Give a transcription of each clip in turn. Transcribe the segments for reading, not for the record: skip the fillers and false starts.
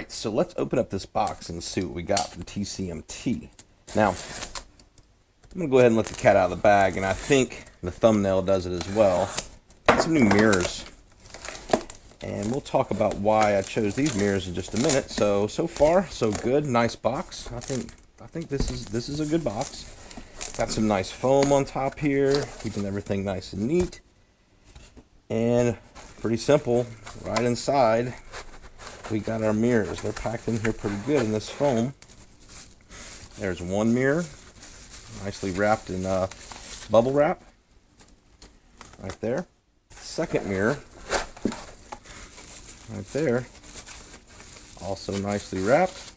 right, so let's open up this box and see what we got from TCMT. Now, I'm going to go ahead and let the cat out of the bag, and I think the thumbnail does it as well. Got some new mirrors, and we'll talk about why I chose these mirrors in just a minute. So far, so good. Nice box. I think this is a good box. Got some nice foam on top here, keeping everything nice and neat. And pretty simple, right inside, we got our mirrors. They're packed in here pretty good in this foam. There's one mirror, nicely wrapped in bubble wrap, right there. Second mirror, right there, also nicely wrapped,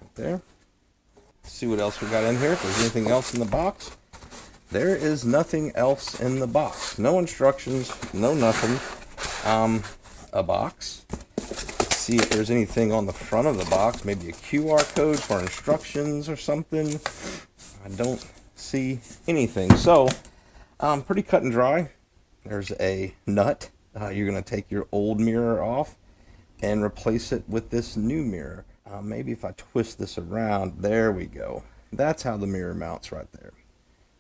right there. Let's see what else we got in here, if there's anything else in the box. There is nothing else in the box. No instructions, no nothing. A box. Let's see if there's anything on the front of the box. Maybe a QR code for instructions or something. I don't see anything. So, pretty cut and dry. There's a nut. You're going to take your old mirror off and replace it with this new mirror. Maybe if I twist this around, there we go. That's how the mirror mounts right there.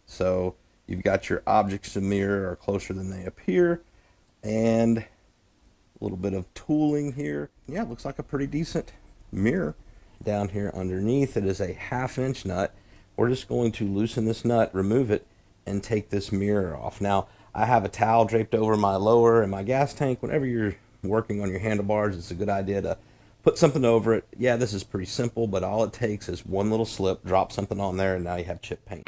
So you've got your objects in the mirror are closer than they appear, and a little bit of tooling here. Yeah, it looks like a pretty decent mirror. Down here underneath, it is a 1/2 inch nut. We're just going to loosen this nut, remove it, and take this mirror off. Now, I have a towel draped over my lower and my gas tank. Whenever you're working on your handlebars, it's a good idea to put something over it. Yeah, this is pretty simple, but all it takes is one little slip, drop something on there, and now you have chip paint.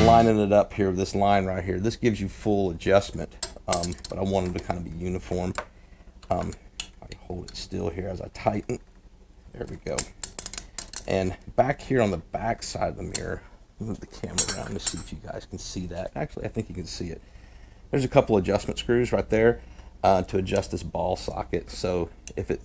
Lining it up here with this line right here. This gives you full adjustment, but I wanted to kind of be uniform. I hold it still here as I tighten. There we go. And back here on the back side of the mirror, move the camera around to see if you guys can see that. Actually, I think you can see it. There's a couple adjustment screws right there to adjust this ball socket. So if it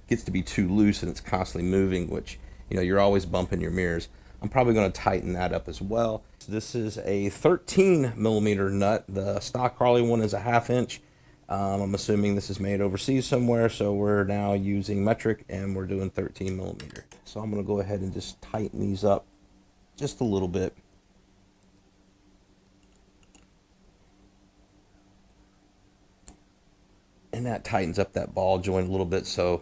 gets to be too loose and it's constantly moving, which, you know, you're always bumping your mirrors, I'm probably going to tighten that up as well. This is a 13 millimeter nut. The stock Harley one is a 1/2 inch. I'm assuming this is made overseas somewhere, so we're now using metric and we're doing 13 millimeter. So I'm going to go ahead and just tighten these up just a little bit. And that tightens up that ball joint a little bit, so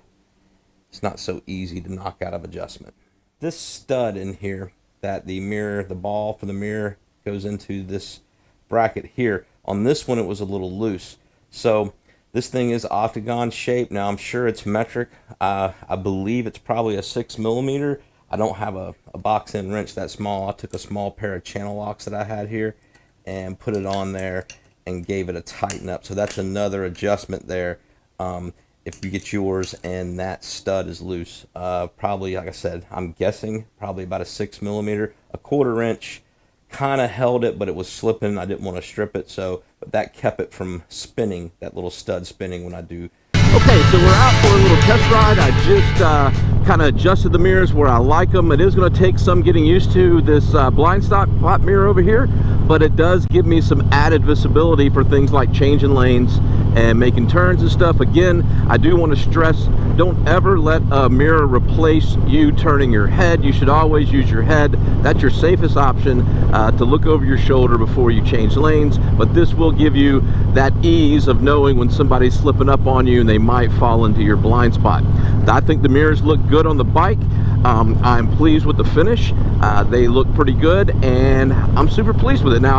it's not so easy to knock out of adjustment. This stud in here that the mirror, the ball for the mirror goes into this bracket here. On this one, it was a little loose. So this thing is octagon shaped. Now I'm sure it's metric. I believe it's probably a 6 millimeter. I don't have a box end wrench that small. I took a small pair of channel locks that I had here and put it on there and gave it a tighten up. So that's another adjustment there. If you get yours and that stud is loose, probably, like I said, I'm guessing probably about a 6 millimeter. A 1/4 inch kind of held it, but it was slipping. I didn't want to strip it, but that kept it from spinning, that little stud spinning when I do. Okay, so we're out for a little test ride. I just kind of adjusted the mirrors where I like them. It is going to take some getting used to this blind spot mirror over here, but it does give me some added visibility for things like changing lanes and making turns and stuff. Again, I do want to stress, don't ever let a mirror replace you turning your head. You should always use your head. That's your safest option, to look over your shoulder before you change lanes, but this will give you that ease of knowing when somebody's slipping up on you and they might fall into your blind spot. I think the mirrors look good on the bike. I'm pleased with the finish. They look pretty good, and I'm super pleased with it. Now,